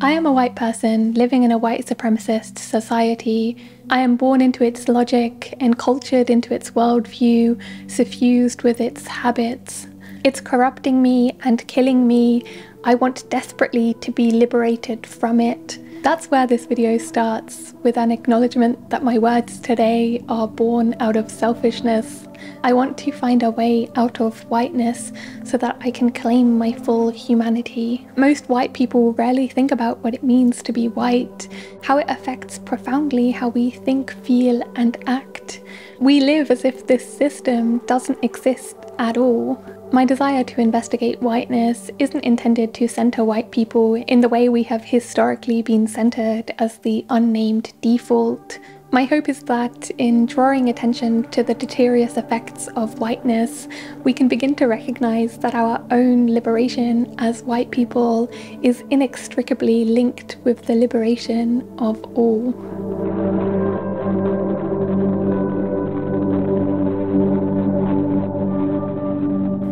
I am a white person living in a white supremacist society. I am born into its logic, encultured into its worldview, suffused with its habits. It's corrupting me and killing me. I want desperately to be liberated from it. That's where this video starts, with an acknowledgement that my words today are born out of selfishness. I want to find a way out of whiteness so that I can claim my full humanity. Most white people rarely think about what it means to be white, how it affects profoundly how we think, feel, and act. We live as if this system doesn't exist at all. My desire to investigate whiteness isn't intended to centre white people in the way we have historically been centred as the unnamed default. My hope is that in drawing attention to the deleterious effects of whiteness, we can begin to recognise that our own liberation as white people is inextricably linked with the liberation of all.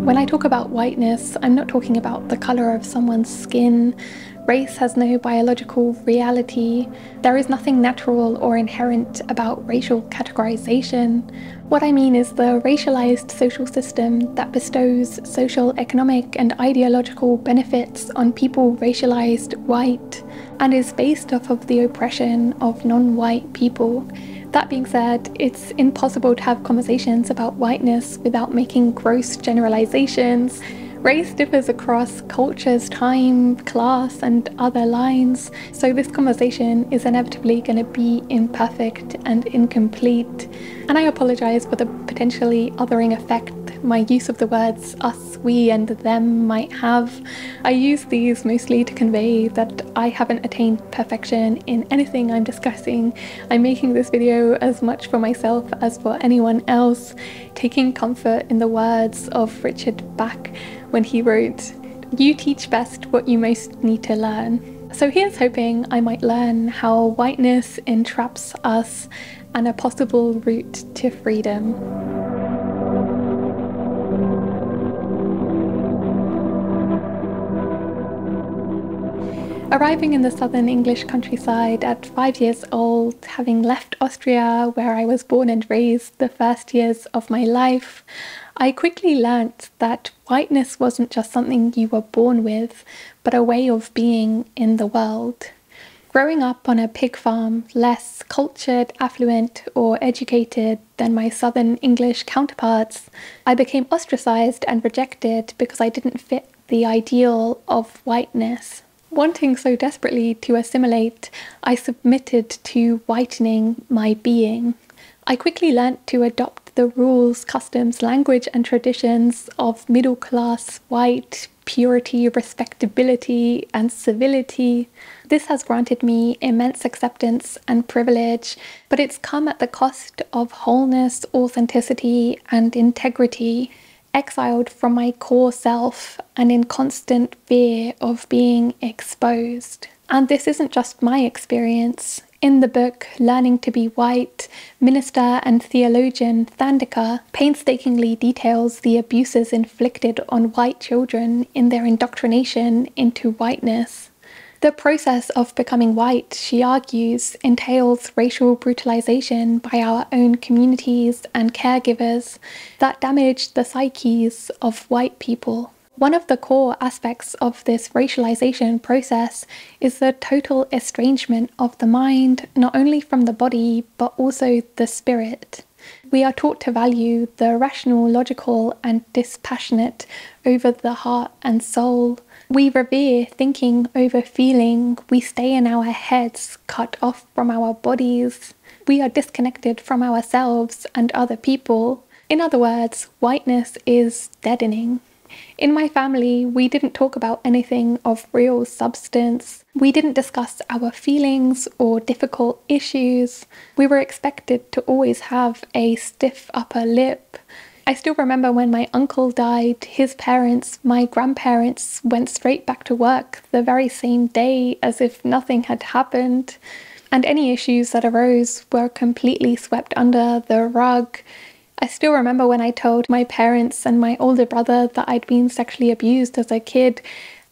When I talk about whiteness, I'm not talking about the colour of someone's skin. Race has no biological reality. There is nothing natural or inherent about racial categorization. What I mean is the racialized social system that bestows social, economic, and ideological benefits on people racialized white, and is based off of the oppression of non-white people. That being said, it's impossible to have conversations about whiteness without making gross generalizations. Race differs across cultures, time, class, and other lines, so this conversation is inevitably going to be imperfect and incomplete. And I apologise for the potentially othering effect my use of the words us, we, and them might have. I use these mostly to convey that I haven't attained perfection in anything I'm discussing. I'm making this video as much for myself as for anyone else, taking comfort in the words of Richard Bach when he wrote, "You teach best what you most need to learn." So here's hoping I might learn how whiteness entraps us and a possible route to freedom. Arriving in the southern English countryside at 5 years old, having left Austria, where I was born and raised the first years of my life, I quickly learnt that whiteness wasn't just something you were born with, but a way of being in the world. Growing up on a pig farm, less cultured, affluent, or educated than my southern English counterparts, I became ostracised and rejected because I didn't fit the ideal of whiteness. Wanting so desperately to assimilate, I submitted to whitening my being. I quickly learnt to adopt the rules, customs, language, and traditions of middle-class white purity, respectability, and civility. This has granted me immense acceptance and privilege, but it's come at the cost of wholeness, authenticity, and integrity. Exiled from my core self and in constant fear of being exposed. And this isn't just my experience. In the book Learning to Be White, minister and theologian Thandika painstakingly details the abuses inflicted on white children in their indoctrination into whiteness. The process of becoming white, she argues, entails racial brutalization by our own communities and caregivers that damage the psyches of white people. One of the core aspects of this racialization process is the total estrangement of the mind, not only from the body, but also the spirit. We are taught to value the rational, logical, and dispassionate over the heart and soul. We revere thinking over feeling. We stay in our heads, cut off from our bodies. We are disconnected from ourselves and other people. In other words, whiteness is deadening. In my family, we didn't talk about anything of real substance. We didn't discuss our feelings or difficult issues. We were expected to always have a stiff upper lip. I still remember when my uncle died, his parents, my grandparents, went straight back to work the very same day as if nothing had happened. And any issues that arose were completely swept under the rug. I still remember when I told my parents and my older brother that I'd been sexually abused as a kid,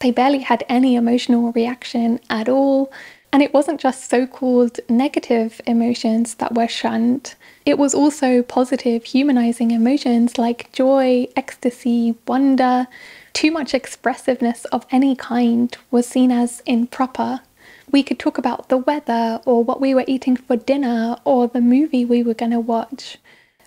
I barely had any emotional reaction at all. And it wasn't just so-called negative emotions that were shunned. It was also positive, humanizing emotions like joy, ecstasy, wonder. Too much expressiveness of any kind was seen as improper. We could talk about the weather or what we were eating for dinner or the movie we were going to watch.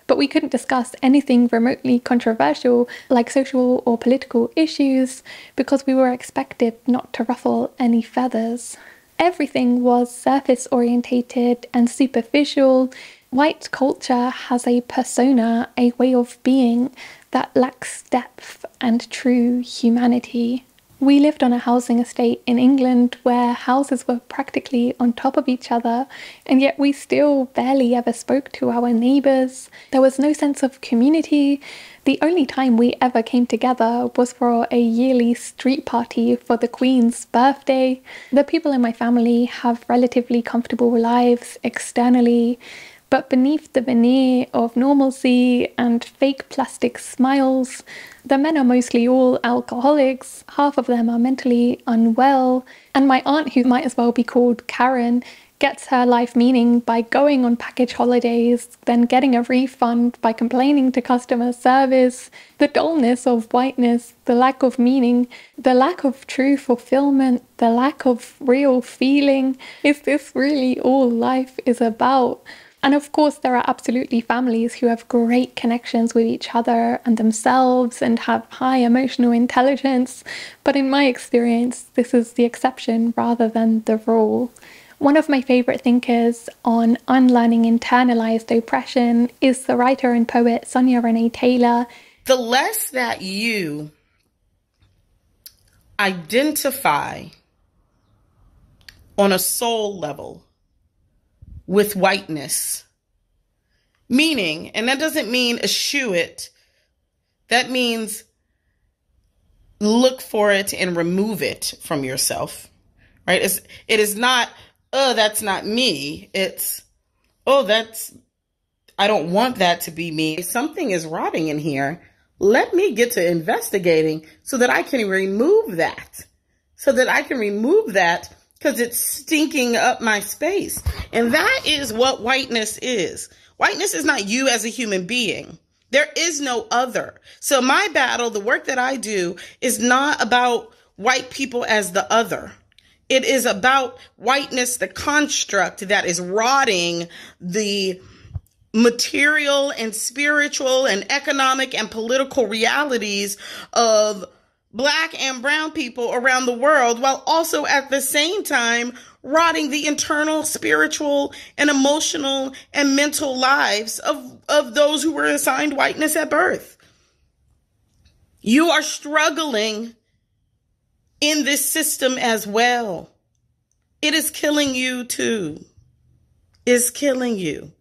But we couldn't discuss anything remotely controversial like social or political issues because we were expected not to ruffle any feathers. Everything was surface orientated and superficial. White culture has a persona, a way of being that lacks depth and true humanity. We lived on a housing estate in England where houses were practically on top of each other, and yet we still barely ever spoke to our neighbours. There was no sense of community. The only time we ever came together was for a yearly street party for the Queen's birthday. The people in my family have relatively comfortable lives externally, but beneath the veneer of normalcy and fake plastic smiles, the men are mostly all alcoholics, half of them are mentally unwell, and my aunt, who might as well be called Karen, gets her life meaning by going on package holidays, then getting a refund by complaining to customer service. The dullness of whiteness, the lack of meaning, the lack of true fulfillment, the lack of real feeling. Is this really all life is about? And of course, there are absolutely families who have great connections with each other and themselves and have high emotional intelligence. But in my experience, this is the exception rather than the rule. One of my favourite thinkers on unlearning internalized oppression is the writer and poet Sonia Renee Taylor. The less that you identify on a soul level with whiteness, meaning, and that doesn't mean eschew it, that means look for it and remove it from yourself, right? It is not, oh, that's not me. It's, oh, I don't want that to be me. Something is rotting in here. Let me get to investigating so that I can remove that. Because it's stinking up my space. And that is what whiteness is. Whiteness is not you as a human being. There is no other. So my battle, the work that I do, is not about white people as the other. It is about whiteness, the construct that is rotting the material and spiritual and economic and political realities of Black and brown people around the world, while also at the same time rotting the internal, spiritual, and emotional and mental lives of those who were assigned whiteness at birth. You are struggling in this system as well. It is killing you too. It's killing you.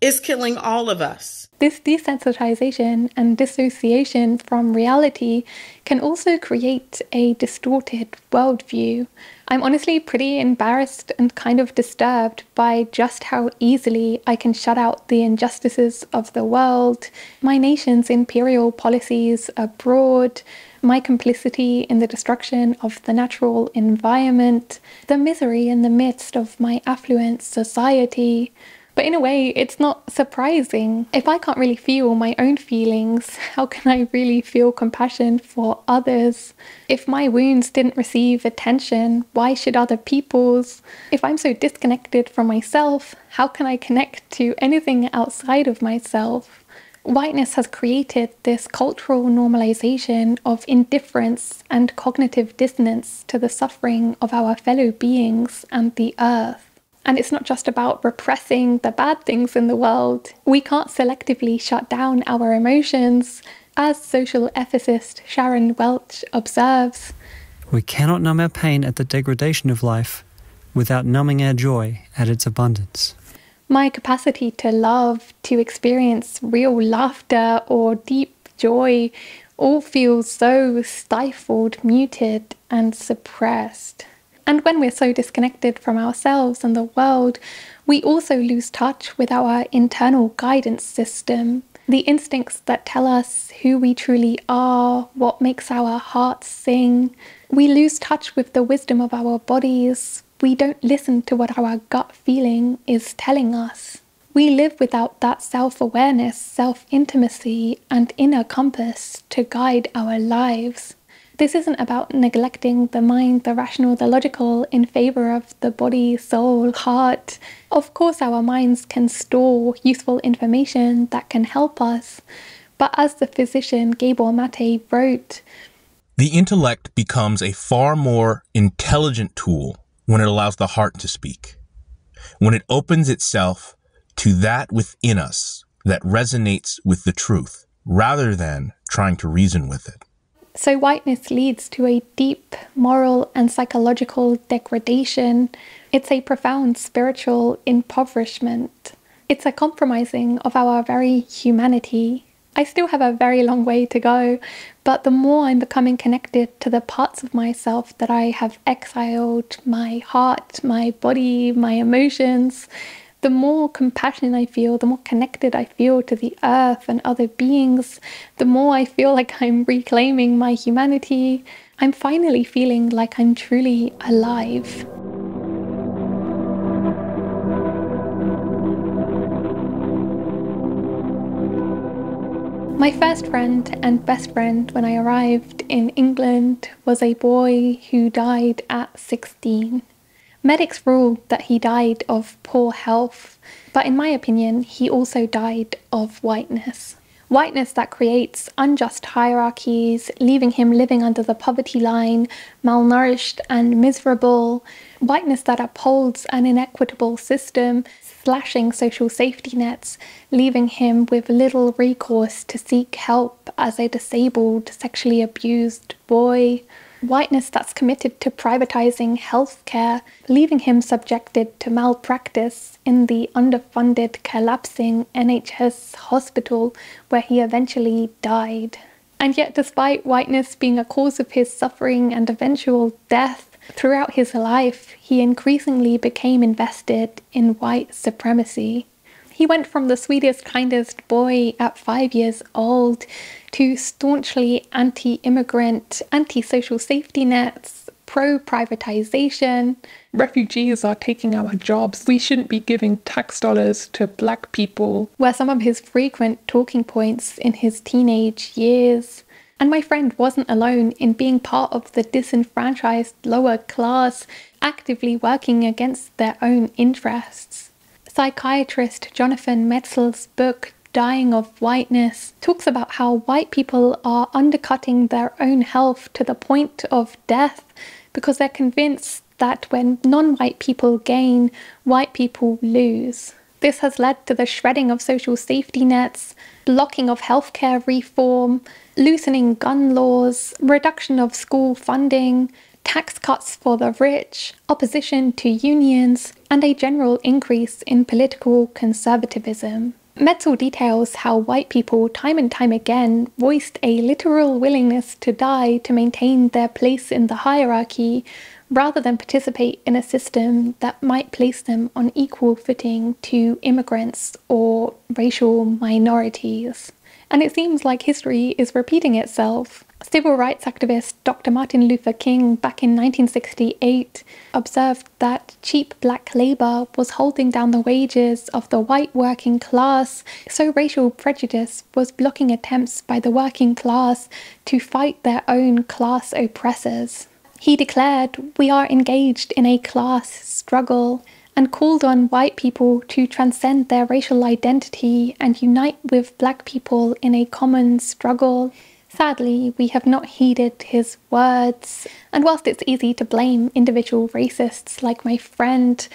It's killing all of us. This desensitization and dissociation from reality can also create a distorted worldview. I'm honestly pretty embarrassed and kind of disturbed by just how easily I can shut out the injustices of the world, my nation's imperial policies abroad, my complicity in the destruction of the natural environment, the misery in the midst of my affluent society. But in a way, it's not surprising. If I can't really feel my own feelings, how can I really feel compassion for others? If my wounds didn't receive attention, why should other people's? If I'm so disconnected from myself, how can I connect to anything outside of myself? Whiteness has created this cultural normalization of indifference and cognitive dissonance to the suffering of our fellow beings and the earth. And it's not just about repressing the bad things in the world. We can't selectively shut down our emotions. As social ethicist Sharon Welch observes, we cannot numb our pain at the degradation of life without numbing our joy at its abundance. My capacity to love, to experience real laughter or deep joy, all feels so stifled, muted, and suppressed. And when we're so disconnected from ourselves and the world, we also lose touch with our internal guidance system, the instincts that tell us who we truly are, what makes our hearts sing. We lose touch with the wisdom of our bodies. We don't listen to what our gut feeling is telling us. We live without that self-awareness, self-intimacy, and inner compass to guide our lives. This isn't about neglecting the mind, the rational, the logical in favor of the body, soul, heart. Of course, our minds can store useful information that can help us. But as the physician Gabor Mate wrote, the intellect becomes a far more intelligent tool when it allows the heart to speak, when it opens itself to that within us that resonates with the truth, rather than trying to reason with it. So whiteness leads to a deep moral and psychological degradation. It's a profound spiritual impoverishment. It's a compromising of our very humanity. I still have a very long way to go, but the more I'm becoming connected to the parts of myself that I have exiled, my heart, my body, my emotions, the more compassion I feel, the more connected I feel to the earth and other beings, the more I feel like I'm reclaiming my humanity. I'm finally feeling like I'm truly alive. My first friend and best friend when I arrived in England was a boy who died at 16. Medics ruled that he died of poor health, but in my opinion, he also died of whiteness. Whiteness that creates unjust hierarchies, leaving him living under the poverty line, malnourished and miserable. Whiteness that upholds an inequitable system, slashing social safety nets, leaving him with little recourse to seek help as a disabled, sexually abused boy. Whiteness that's committed to privatizing healthcare, leaving him subjected to malpractice in the underfunded, collapsing NHS hospital where he eventually died. And yet, despite whiteness being a cause of his suffering and eventual death, throughout his life, he increasingly became invested in white supremacy. He went from the sweetest, kindest boy at 5 years old to staunchly anti-immigrant, anti-social safety nets, pro-privatization. Refugees are taking our jobs. We shouldn't be giving tax dollars to black people. Were some of his frequent talking points in his teenage years. And my friend wasn't alone in being part of the disenfranchised lower class, actively working against their own interests. Psychiatrist Jonathan Metzl's book, Dying of Whiteness, talks about how white people are undercutting their own health to the point of death because they're convinced that when non-white people gain, white people lose. This has led to the shredding of social safety nets, blocking of healthcare reform, loosening gun laws, reduction of school funding, tax cuts for the rich, opposition to unions, and a general increase in political conservatism. Metzl details how white people time and time again voiced a literal willingness to die to maintain their place in the hierarchy, rather than participate in a system that might place them on equal footing to immigrants or racial minorities. And it seems like history is repeating itself. Civil rights activist Dr. Martin Luther King back in 1968 observed that cheap black labor was holding down the wages of the white working class, so racial prejudice was blocking attempts by the working class to fight their own class oppressors. He declared, "We are engaged in a class struggle," and called on white people to transcend their racial identity and unite with black people in a common struggle. Sadly, we have not heeded his words, and whilst it's easy to blame individual racists like my friend,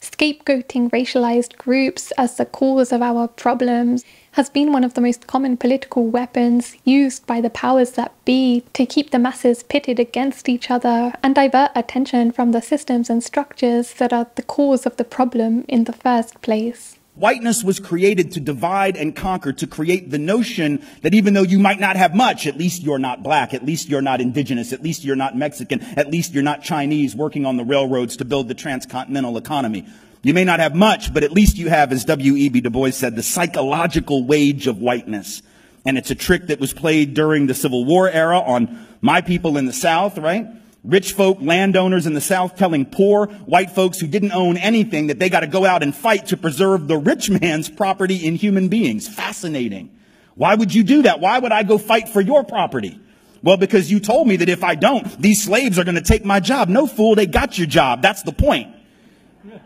scapegoating racialized groups as the cause of our problems has been one of the most common political weapons used by the powers that be to keep the masses pitted against each other and divert attention from the systems and structures that are the cause of the problem in the first place. Whiteness was created to divide and conquer, to create the notion that even though you might not have much, at least you're not black, at least you're not indigenous, at least you're not Mexican, at least you're not Chinese working on the railroads to build the transcontinental economy. You may not have much, but at least you have, as W.E.B. Du Bois said, the psychological wage of whiteness. And it's a trick that was played during the Civil War era on my people in the South, right? Rich folk, landowners in the South telling poor white folks who didn't own anything that they got to go out and fight to preserve the rich man's property in human beings. Fascinating. Why would you do that? Why would I go fight for your property? Well, because you told me that if I don't, these slaves are going to take my job. No, fool, they got your job. That's the point.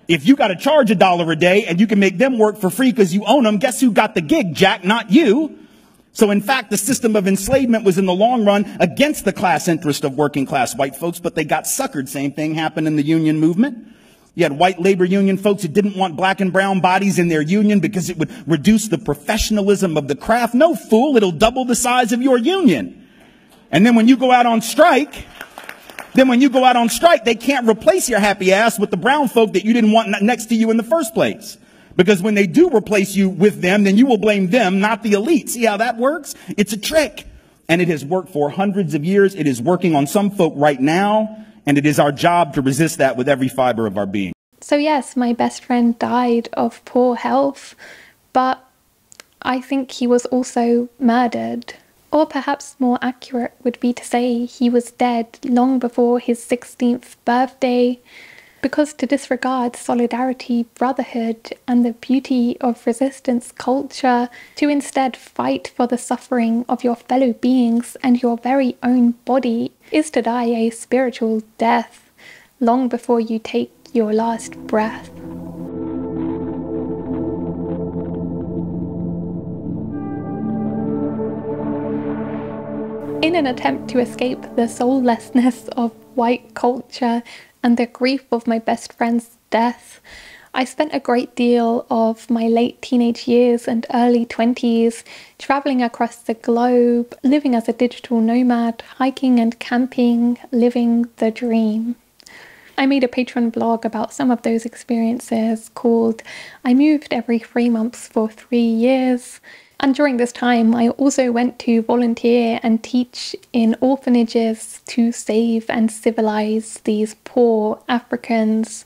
If you got to charge $1 a day and you can make them work for free because you own them, guess who got the gig, Jack? Not you. So in fact, the system of enslavement was in the long run against the class interest of working class white folks, but they got suckered. Same thing happened in the union movement. You had white labor union folks who didn't want black and brown bodies in their union because it would reduce the professionalism of the craft. No, fool, it'll double the size of your union. And then when you go out on strike, they can't replace your happy ass with the brown folk that you didn't want next to you in the first place. Because when they do replace you with them, then you will blame them, not the elite. See how that works? It's a trick. And it has worked for hundreds of years. It is working on some folk right now. And it is our job to resist that with every fiber of our being. So yes, my best friend died of poor health, but I think he was also murdered. Or perhaps more accurate would be to say he was dead long before his 16th birthday. Because to disregard solidarity, brotherhood, and the beauty of resistance culture, to instead fight for the suffering of your fellow beings and your very own body, is to die a spiritual death, long before you take your last breath. In an attempt to escape the soullessness of white culture and the grief of my best friend's death, I spent a great deal of my late teenage years and early 20s traveling across the globe, living as a digital nomad, hiking and camping, living the dream. I made a Patreon blog about some of those experiences called I Moved Every 3 months for 3 years. And during this time, I also went to volunteer and teach in orphanages to save and civilize these poor Africans.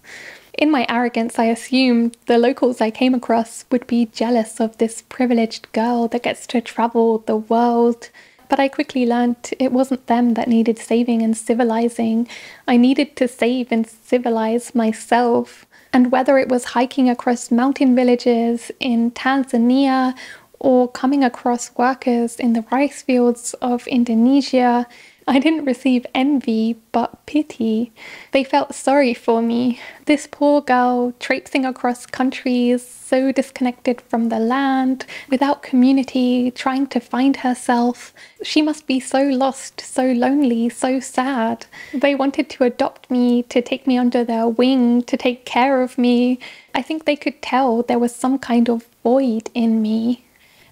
In my arrogance, I assumed the locals I came across would be jealous of this privileged girl that gets to travel the world. But I quickly learned it wasn't them that needed saving and civilizing. I needed to save and civilize myself. And whether it was hiking across mountain villages in Tanzania or coming across workers in the rice fields of Indonesia, I didn't receive envy, but pity. They felt sorry for me. This poor girl traipsing across countries, so disconnected from the land, without community, trying to find herself. She must be so lost, so lonely, so sad. They wanted to adopt me, to take me under their wing, to take care of me. I think they could tell there was some kind of void in me.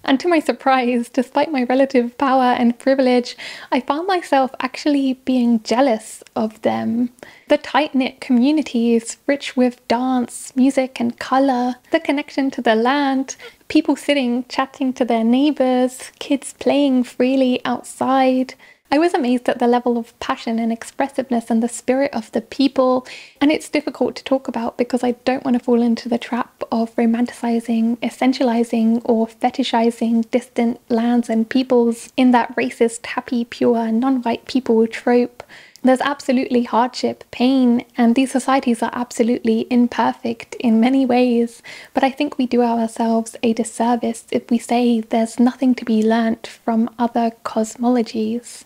And to my surprise, despite my relative power and privilege, I found myself actually being jealous of them. The tight-knit communities, rich with dance, music and colour, the connection to the land, people sitting, chatting to their neighbours, kids playing freely outside. I was amazed at the level of passion and expressiveness and the spirit of the people, and it's difficult to talk about because I don't want to fall into the trap of romanticizing, essentializing, or fetishizing distant lands and peoples in that racist, happy, pure, non-white people trope. There's absolutely hardship, pain, and these societies are absolutely imperfect in many ways, but I think we do ourselves a disservice if we say there's nothing to be learnt from other cosmologies.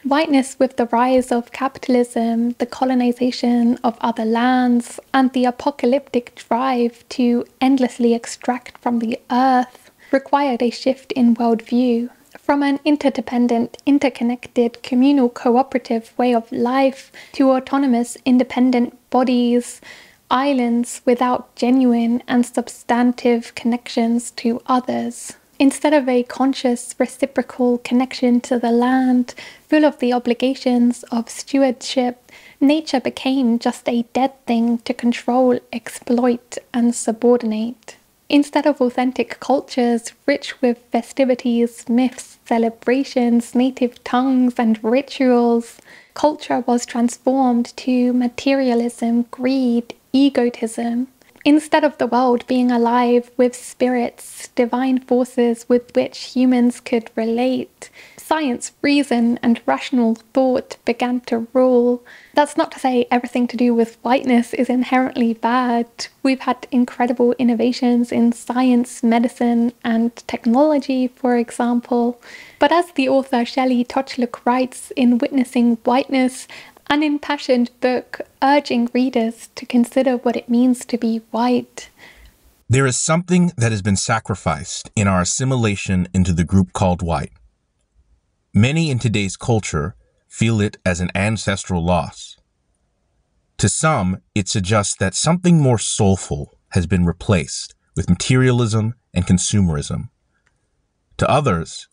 Whiteness, with the rise of capitalism, the colonization of other lands, and the apocalyptic drive to endlessly extract from the earth, required a shift in worldview. From an interdependent, interconnected, communal, cooperative way of life to autonomous, independent bodies, islands without genuine and substantive connections to others. Instead of a conscious, reciprocal connection to the land, full of the obligations of stewardship, nature became just a dead thing to control, exploit, and subordinate. Instead of authentic cultures rich with festivities, myths, celebrations, native tongues, and rituals, culture was transformed to materialism, greed, egotism. Instead of the world being alive with spirits, divine forces with which humans could relate, science, reason, and rational thought began to rule. That's not to say everything to do with whiteness is inherently bad. We've had incredible innovations in science, medicine, and technology, for example. But as the author Shelley Tochluck writes in Witnessing Whiteness, an impassioned book urging readers to consider what it means to be white. There is something that has been sacrificed in our assimilation into the group called white. Many in today's culture feel it as an ancestral loss. To some, it suggests that something more soulful has been replaced with materialism and consumerism. To others,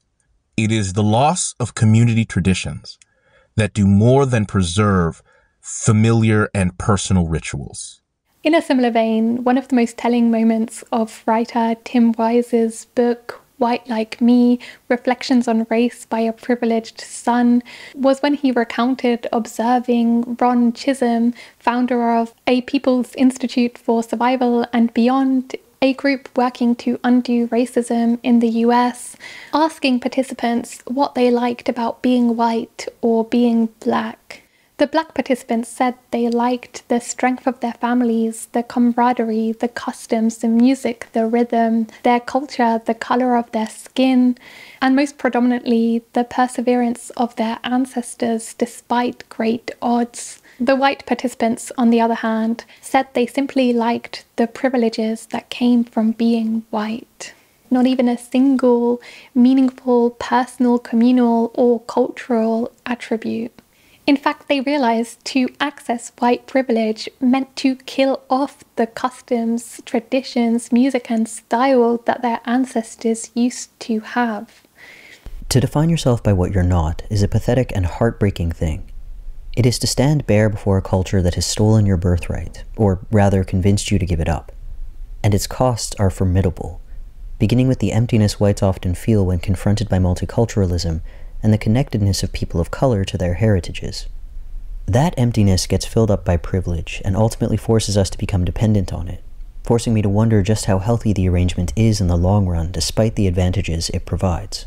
it is the loss of community traditions that do more than preserve familiar and personal rituals. In a similar vein, one of the most telling moments of writer Tim Wise's book, White Like Me, Reflections on Race by a Privileged Son, was when he recounted observing Ron Chisholm, founder of A People's Institute for Survival and Beyond, a group working to undo racism in the US, asking participants what they liked about being white or being black. The black participants said they liked the strength of their families, the camaraderie, the customs, the music, the rhythm, their culture, the colour of their skin, and most predominantly, the perseverance of their ancestors despite great odds. The white participants, on the other hand, said they simply liked the privileges that came from being white. Not even a single meaningful, personal, communal, or cultural attribute. In fact, they realized to access white privilege meant to kill off the customs, traditions, music, and style that their ancestors used to have. To define yourself by what you're not is a pathetic and heartbreaking thing. It is to stand bare before a culture that has stolen your birthright, or rather convinced you to give it up. And its costs are formidable, beginning with the emptiness whites often feel when confronted by multiculturalism and the connectedness of people of color to their heritages. That emptiness gets filled up by privilege and ultimately forces us to become dependent on it, forcing me to wonder just how healthy the arrangement is in the long run despite the advantages it provides.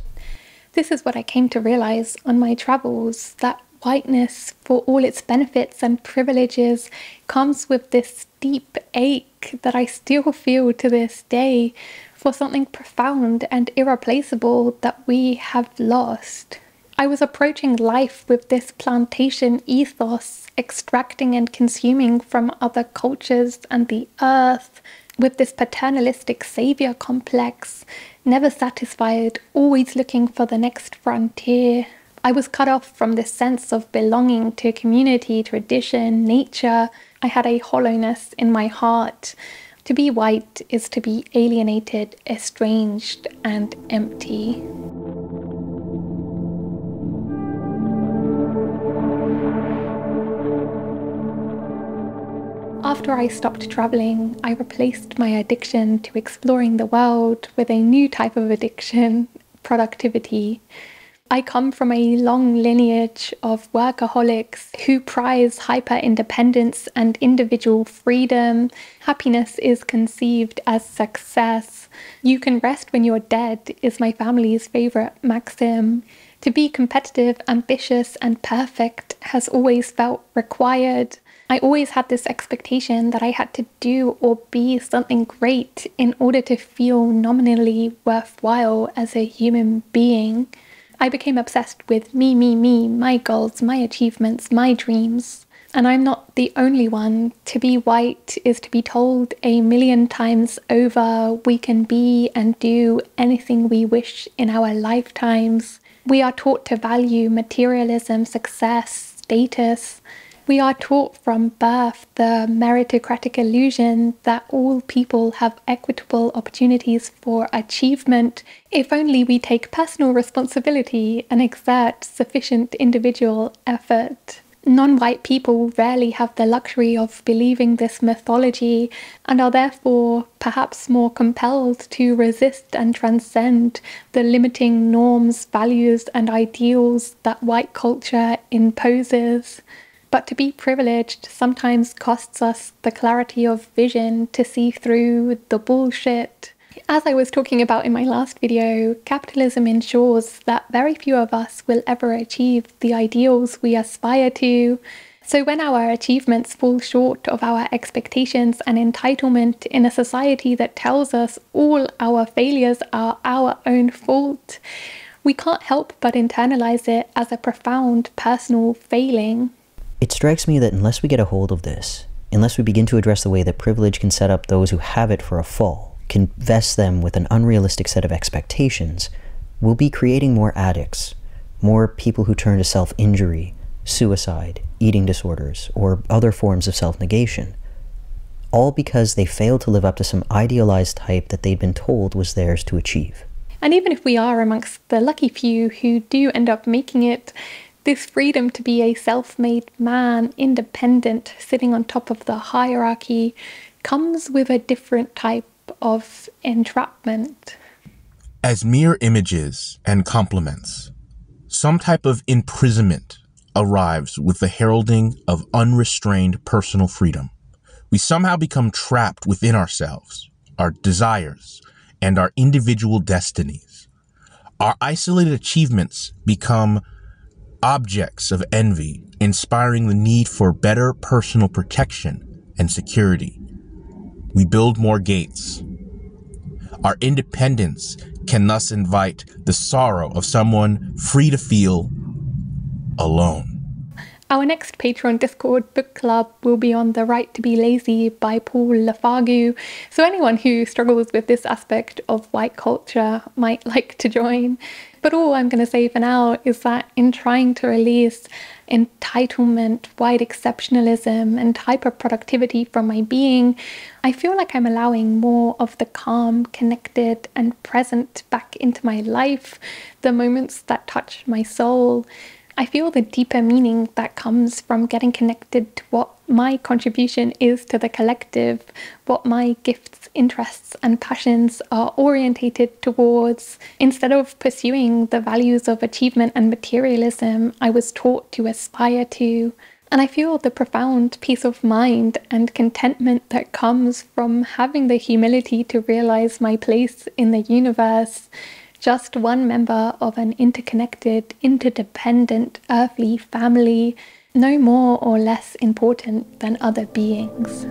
This is what I came to realize on my travels, that whiteness, for all its benefits and privileges, comes with this deep ache that I still feel to this day for something profound and irreplaceable that we have lost. I was approaching life with this plantation ethos, extracting and consuming from other cultures and the earth, with this paternalistic savior complex, never satisfied, always looking for the next frontier. I was cut off from this sense of belonging to community, tradition, nature. I had a hollowness in my heart. To be white is to be alienated, estranged, and empty. After I stopped traveling, I replaced my addiction to exploring the world with a new type of addiction, productivity. I come from a long lineage of workaholics who prize hyper-independence and individual freedom. Happiness is conceived as success. You can rest when you're dead is my family's favorite maxim. To be competitive, ambitious, and perfect has always felt required. I always had this expectation that I had to do or be something great in order to feel nominally worthwhile as a human being. I became obsessed with me, my goals, my achievements, my dreams. And I'm not the only one. To be white is to be told 1,000,000 times over we can be and do anything we wish in our lifetimes. We are taught to value materialism, success, status. We are taught from birth the meritocratic illusion that all people have equitable opportunities for achievement if only we take personal responsibility and exert sufficient individual effort. Non-white people rarely have the luxury of believing this mythology and are therefore perhaps more compelled to resist and transcend the limiting norms, values, and ideals that white culture imposes. But to be privileged sometimes costs us the clarity of vision to see through the bullshit. As I was talking about in my last video, capitalism ensures that very few of us will ever achieve the ideals we aspire to. So when our achievements fall short of our expectations and entitlement in a society that tells us all our failures are our own fault, we can't help but internalize it as a profound personal failing. It strikes me that unless we get a hold of this, unless we begin to address the way that privilege can set up those who have it for a fall, can vest them with an unrealistic set of expectations, we'll be creating more addicts, more people who turn to self-injury, suicide, eating disorders, or other forms of self-negation, all because they failed to live up to some idealized type that they'd been told was theirs to achieve. And even if we are amongst the lucky few who do end up making it, this freedom to be a self-made man, independent, sitting on top of the hierarchy, comes with a different type of entrapment. As mere images and complements, some type of imprisonment arrives with the heralding of unrestrained personal freedom. We somehow become trapped within ourselves, our desires, and our individual destinies. Our isolated achievements become objects of envy, inspiring the need for better personal protection and security. We build more gates. Our independence can thus invite the sorrow of someone free to feel alone. Our next Patreon Discord book club will be on The Right to Be Lazy by Paul Lafargue, so anyone who struggles with this aspect of white culture might like to join. But all I'm going to say for now is that in trying to release entitlement, white exceptionalism, and hyper-productivity from my being, I feel like I'm allowing more of the calm, connected, and present back into my life, the moments that touch my soul. I feel the deeper meaning that comes from getting connected to what my contribution is to the collective, what my gifts, interests, and passions are orientated towards, instead of pursuing the values of achievement and materialism I was taught to aspire to. And I feel the profound peace of mind and contentment that comes from having the humility to realize my place in the universe. Just one member of an interconnected, interdependent, earthly family, no more or less important than other beings.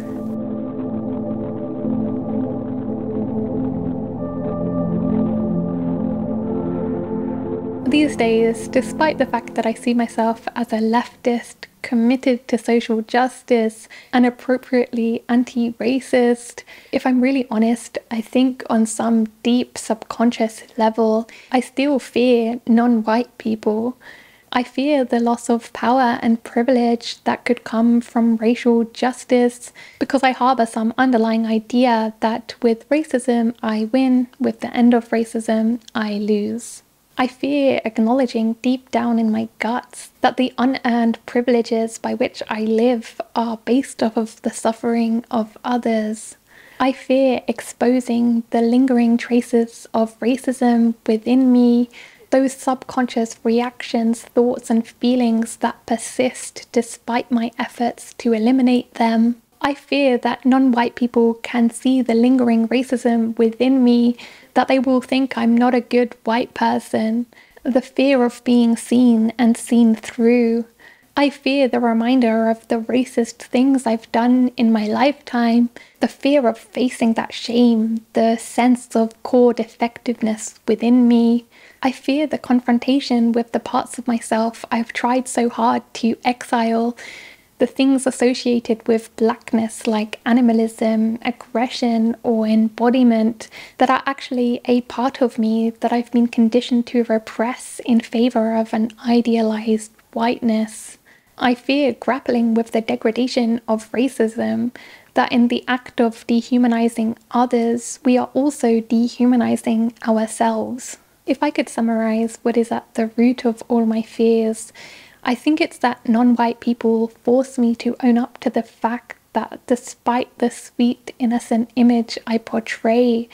These days, despite the fact that I see myself as a leftist, committed to social justice, and appropriately anti-racist, if I'm really honest, I think on some deep subconscious level, I still fear non-white people. I fear the loss of power and privilege that could come from racial justice because I harbor some underlying idea that with racism I win, with the end of racism I lose. I fear acknowledging deep down in my guts that the unearned privileges by which I live are based off of the suffering of others. I fear exposing the lingering traces of racism within me, those subconscious reactions, thoughts, and feelings that persist despite my efforts to eliminate them. I fear that non-white people can see the lingering racism within me, that they will think I'm not a good white person, the fear of being seen and seen through. I fear the reminder of the racist things I've done in my lifetime, the fear of facing that shame, the sense of core defectiveness within me. I fear the confrontation with the parts of myself I've tried so hard to exile, the things associated with blackness like animalism, aggression, or embodiment that are actually a part of me that I've been conditioned to repress in favor of an idealized whiteness. I fear grappling with the degradation of racism, that in the act of dehumanizing others, we are also dehumanizing ourselves. If I could summarize what is at the root of all my fears, I think it's that non-white people force me to own up to the fact that despite the sweet, innocent image I portray,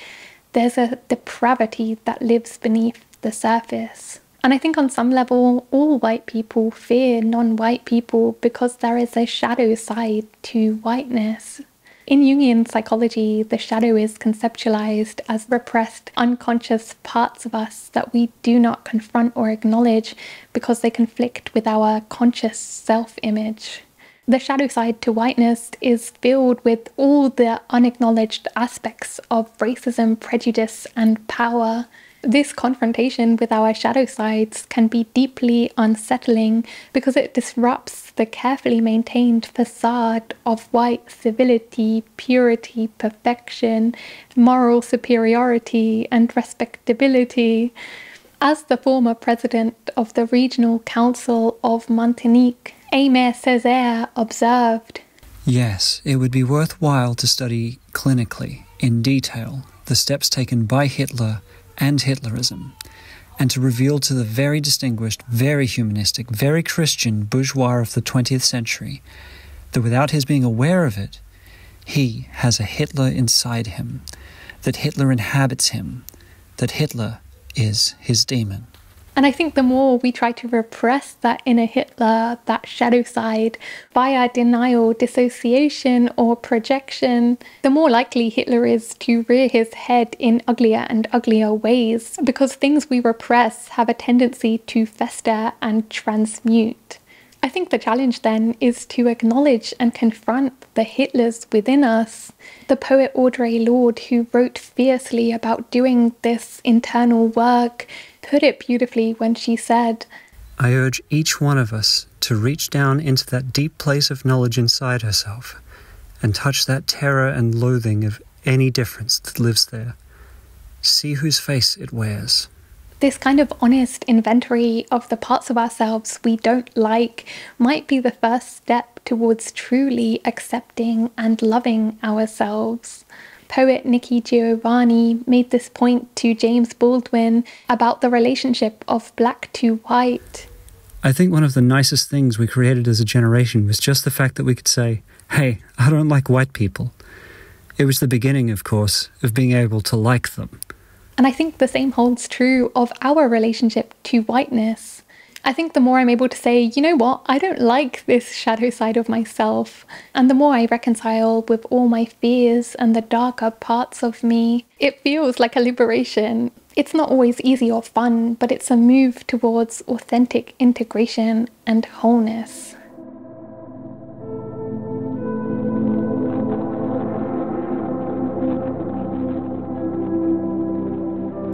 there's a depravity that lives beneath the surface. And I think on some level, all white people fear non-white people because there is a shadow side to whiteness. In Jungian psychology, the shadow is conceptualized as repressed, unconscious parts of us that we do not confront or acknowledge because they conflict with our conscious self-image. The shadow side to whiteness is filled with all the unacknowledged aspects of racism, prejudice, and power. This confrontation with our shadow sides can be deeply unsettling because it disrupts the carefully maintained facade of white civility, purity, perfection, moral superiority, and respectability. As the former president of the Regional Council of Martinique, Aimé Césaire, observed, Yes, it would be worthwhile to study clinically, in detail, the steps taken by Hitler and Hitlerism, and to reveal to the very distinguished, very humanistic, very Christian bourgeois of the 20th century that without his being aware of it, he has a Hitler inside him, that Hitler inhabits him, that Hitler is his demon. And I think the more we try to repress that inner Hitler, that shadow side, via denial, dissociation, or projection, the more likely Hitler is to rear his head in uglier and uglier ways, because things we repress have a tendency to fester and transmute. I think the challenge then is to acknowledge and confront the Hitlers within us. The poet Audre Lorde, who wrote fiercely about doing this internal work, put it beautifully when she said, I urge each one of us to reach down into that deep place of knowledge inside herself and touch that terror and loathing of any difference that lives there. See whose face it wears. This kind of honest inventory of the parts of ourselves we don't like might be the first step towards truly accepting and loving ourselves. Poet Nikki Giovanni made this point to James Baldwin about the relationship of black to white. I think one of the nicest things we created as a generation was just the fact that we could say, hey, I don't like white people. It was the beginning, of course, of being able to like them. And I think the same holds true of our relationship to whiteness. I think the more I'm able to say, you know what, I don't like this shadow side of myself, and the more I reconcile with all my fears and the darker parts of me, it feels like a liberation. It's not always easy or fun, but it's a move towards authentic integration and wholeness.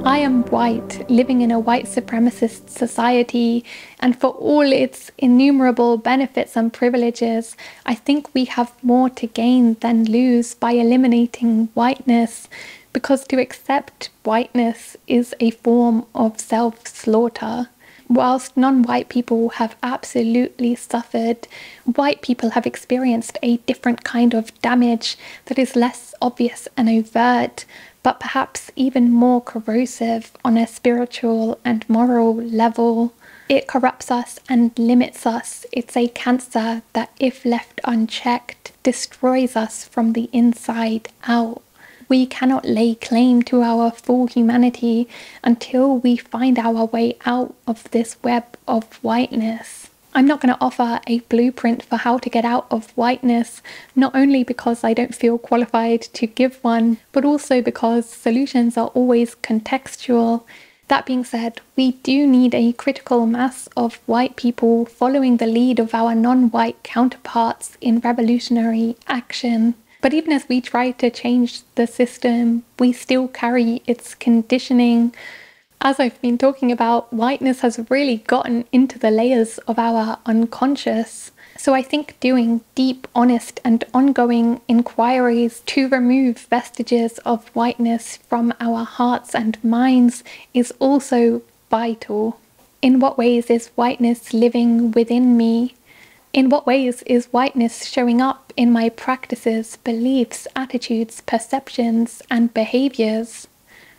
I am white, living in a white supremacist society, and for all its innumerable benefits and privileges, I think we have more to gain than lose by eliminating whiteness, because to accept whiteness is a form of self-slaughter. Whilst non-white people have absolutely suffered, white people have experienced a different kind of damage that is less obvious and overt, but perhaps even more corrosive on a spiritual and moral level. It corrupts us and limits us. It's a cancer that, if left unchecked, destroys us from the inside out. We cannot lay claim to our full humanity until we find our way out of this web of whiteness. I'm not going to offer a blueprint for how to get out of whiteness, not only because I don't feel qualified to give one, but also because solutions are always contextual. That being said, we do need a critical mass of white people following the lead of our non-white counterparts in revolutionary action. But even as we try to change the system, we still carry its conditioning. As I've been talking about, whiteness has really gotten into the layers of our unconscious. So I think doing deep, honest, and ongoing inquiries to remove vestiges of whiteness from our hearts and minds is also vital. In what ways is whiteness living within me? In what ways is whiteness showing up in my practices, beliefs, attitudes, perceptions, and behaviors?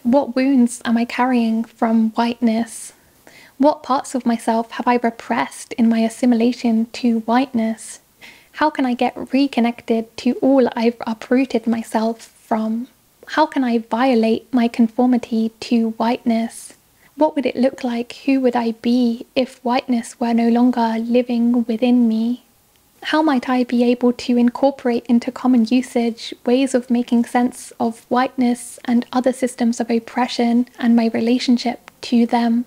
What wounds am I carrying from whiteness? What parts of myself have I repressed in my assimilation to whiteness? How can I get reconnected to all I've uprooted myself from? How can I violate my conformity to whiteness? What would it look like? Who would I be if whiteness were no longer living within me? How might I be able to incorporate into common usage ways of making sense of whiteness and other systems of oppression and my relationship to them?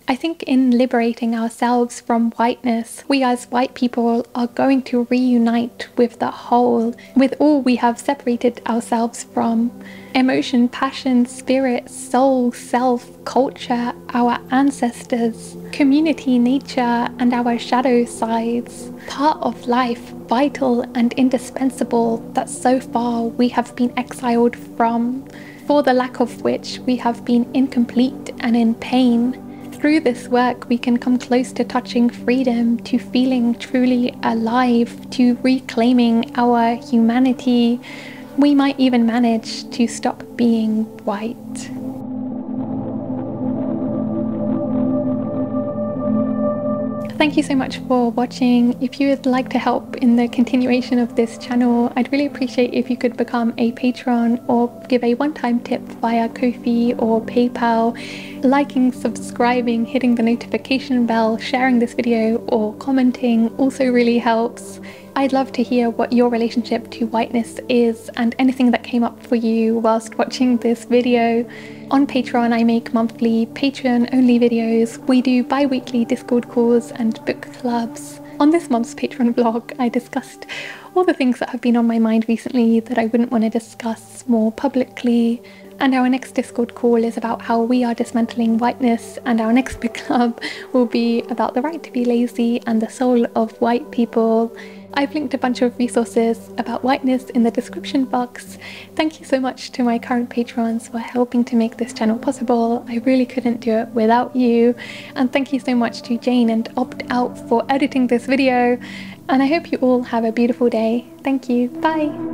I think in liberating ourselves from whiteness, we as white people are going to reunite with the whole, with all we have separated ourselves from. Emotion, passion, spirit, soul, self, culture, our ancestors, community, nature, and our shadow sides. Part of life, vital and indispensable, that so far we have been exiled from, for the lack of which we have been incomplete and in pain. Through this work, we can come close to touching freedom, to feeling truly alive, to reclaiming our humanity. We might even manage to stop being white. Thank you so much for watching. If you would like to help in the continuation of this channel, I'd really appreciate if you could become a patron or give a one-time tip via Ko-fi or PayPal. Liking, subscribing, hitting the notification bell, sharing this video or commenting also really helps. I'd love to hear what your relationship to whiteness is and anything that came up for you whilst watching this video. On Patreon, I make monthly patron-only videos. We do bi-weekly Discord calls and book clubs. On this month's Patreon vlog, I discussed all the things that have been on my mind recently that I wouldn't want to discuss more publicly. And our next Discord call is about how we are dismantling whiteness, and our next book club will be about the right to be lazy and the soul of white people. I've linked a bunch of resources about whiteness in the description box. Thank you so much to my current patrons for helping to make this channel possible. I really couldn't do it without you. And thank you so much to Jane and Opt Out for editing this video. And I hope you all have a beautiful day. Thank you. Bye.